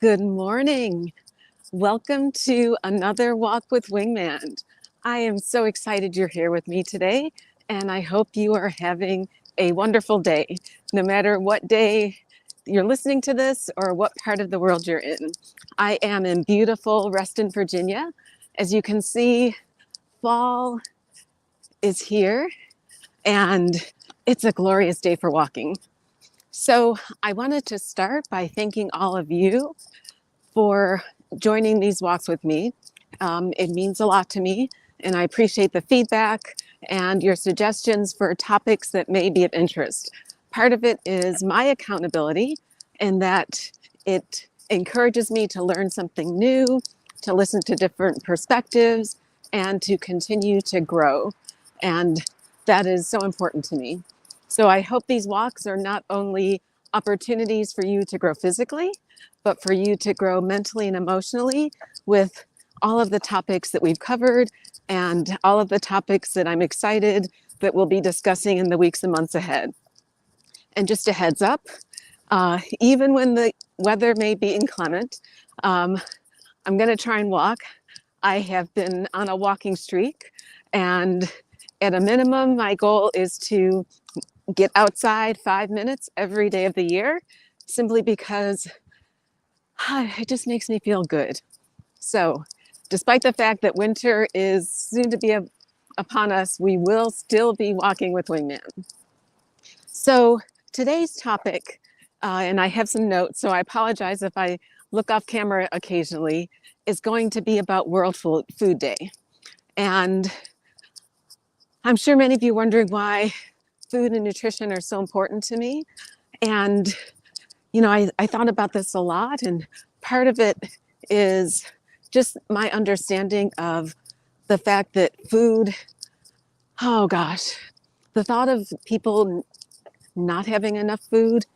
Good morning. Welcome to another walk with Wingman. I am so excited you're here with me today, and I hope you are having a wonderful day, no matter what day you're listening to this or what part of the world you're in. I am in beautiful Reston, Virginia. As you can see, fall is here, and it's a glorious day for walking. So I wanted to start by thanking all of you for joining these walks with me. It means a lot to me, and I appreciate the feedback and your suggestions for topics that may be of interest. Part of it is my accountability, in that it encourages me to learn something new, to listen to different perspectives, and to continue to grow. And that is so important to me. So I hope these walks are not only opportunities for you to grow physically, but for you to grow mentally and emotionally with all of the topics that we've covered and all of the topics that I'm excited that we'll be discussing in the weeks and months ahead. And just a heads up, even when the weather may be inclement, I'm going to try and walk. I have been on a walking streak, and at a minimum, my goal is to get outside 5 minutes every day of the year, simply because it just makes me feel good. So despite the fact that winter is soon to be upon us, we will still be walking with Wingman. So today's topic, and I have some notes, so I apologize if I look off camera occasionally, is going to be about World Food Day. And I'm sure many of you are wondering why food and nutrition are so important to me. And you know, I thought about this a lot, and part of it is just my understanding of the fact that food, oh gosh, the thought of people not having enough food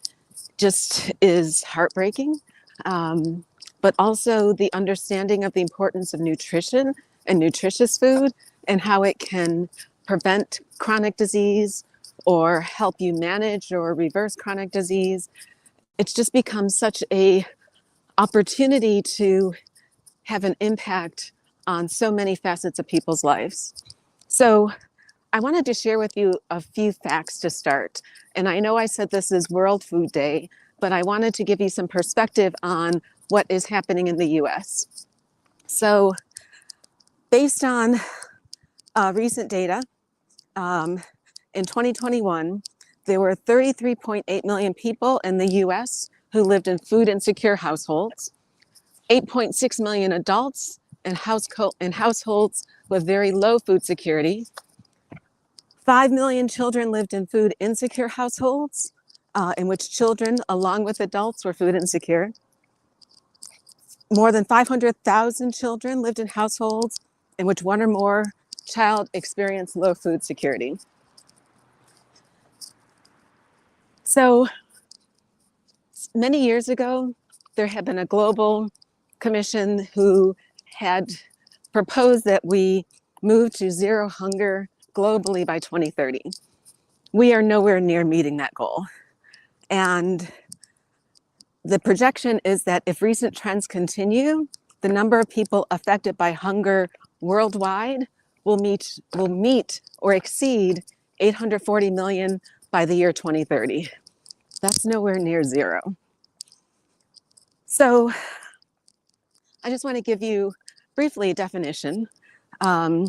just is heartbreaking. But also the understanding of the importance of nutrition and nutritious food and how it can prevent chronic disease or help you manage or reverse chronic disease. It's just become such a opportunity to have an impact on so many facets of people's lives. So I wanted to share with you a few facts to start. And I know I said this is World Food Day, but I wanted to give you some perspective on what is happening in the US. So based on recent data, in 2021, there were 33.8 million people in the US who lived in food insecure households, 8.6 million adults in households with very low food security, 5 million children lived in food insecure households, in which children, along with adults, were food insecure. More than 500,000 children lived in households in which one or more child experienced low food security. So many years ago, there had been a global commission who had proposed that we move to zero hunger globally by 2030. We are nowhere near meeting that goal. And the projection is that if recent trends continue, the number of people affected by hunger worldwide will meet or exceed 840 million by the year 2030. That's nowhere near zero. So I just want to give you briefly a definition. The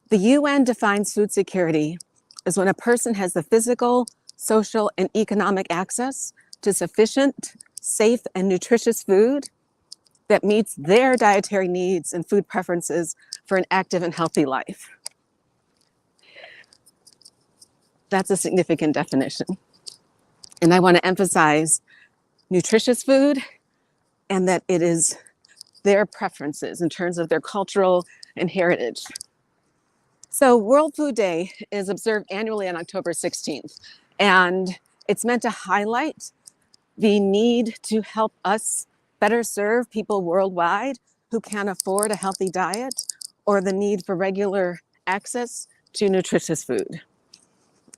UN defines food security as when a person has the physical, social, and economic access to sufficient, safe, and nutritious food that meets their dietary needs and food preferences for an active and healthy life. That's a significant definition. And I want to emphasize nutritious food and that it is their preferences in terms of their cultural and heritage. So World Food Day is observed annually on October 16th, and it's meant to highlight the need to help us better serve people worldwide who can't afford a healthy diet or the need for regular access to nutritious food.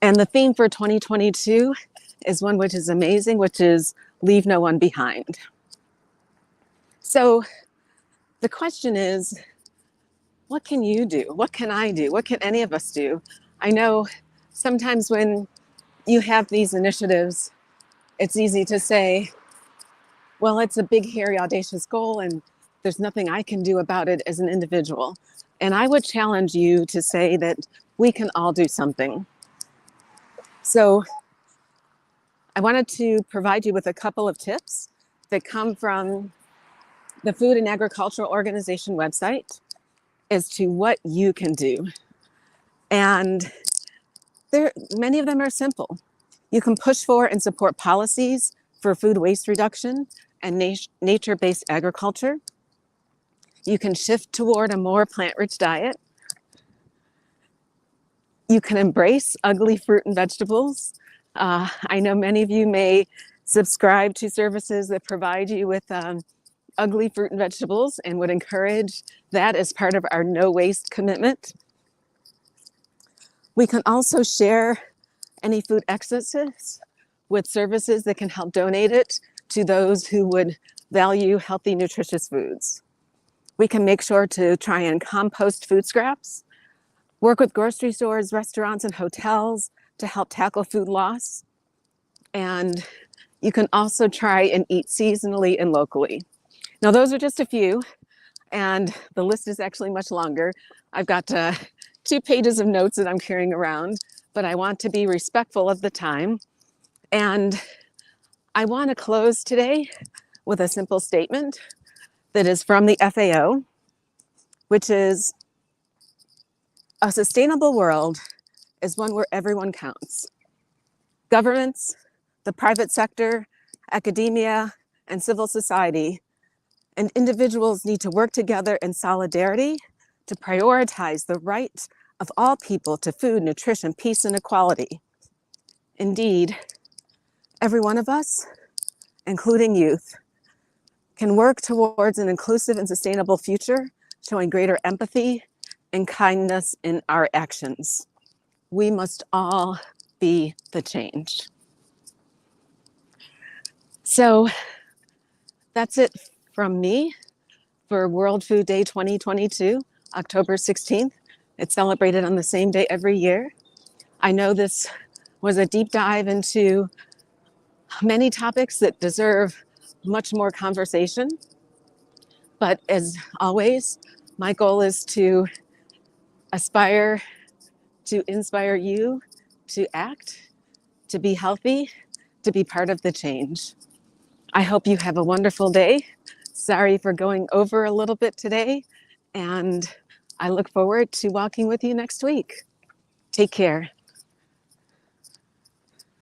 And the theme for 2022 is one which is amazing, which is leave no one behind. So the question is, what can you do? What can I do? What can any of us do? I know sometimes when you have these initiatives, it's easy to say, well, it's a big, hairy, audacious goal, and there's nothing I can do about it as an individual. And I would challenge you to say that we can all do something. So I wanted to provide you with a couple of tips that come from the Food and Agricultural Organization website as to what you can do. And many of them are simple. You can push for and support policies for food waste reduction and nature-based agriculture. You can shift toward a more plant-rich diet. You can embrace ugly fruit and vegetables. I know many of you may subscribe to services that provide you with ugly fruit and vegetables and would encourage that as part of our no waste commitment. We can also share any food excesses with services that can help donate it to those who would value healthy, nutritious foods. We can make sure to try and compost food scraps, work with grocery stores, restaurants, and hotels to help tackle food loss. And you can also try and eat seasonally and locally. Now, those are just a few, and the list is actually much longer. I've got 2 pages of notes that I'm carrying around, but I want to be respectful of the time. And I want to close today with a simple statement that is from the FAO, which is, a sustainable world is one where everyone counts. Governments, the private sector, academia, and civil society, and individuals need to work together in solidarity to prioritize the right of all people to food, nutrition, peace, and equality. Indeed, every one of us, including youth, can work towards an inclusive and sustainable future, showing greater empathy and kindness in our actions. We must all be the change. So that's it from me for World Food Day 2022, October 16th. It's celebrated on the same day every year. I know this was a deep dive into many topics that deserve much more conversation. But as always, my goal is to aspire to inspire you to act, to be healthy, to be part of the change. I hope you have a wonderful day. Sorry for going over a little bit today, and I look forward to walking with you next week. Take care.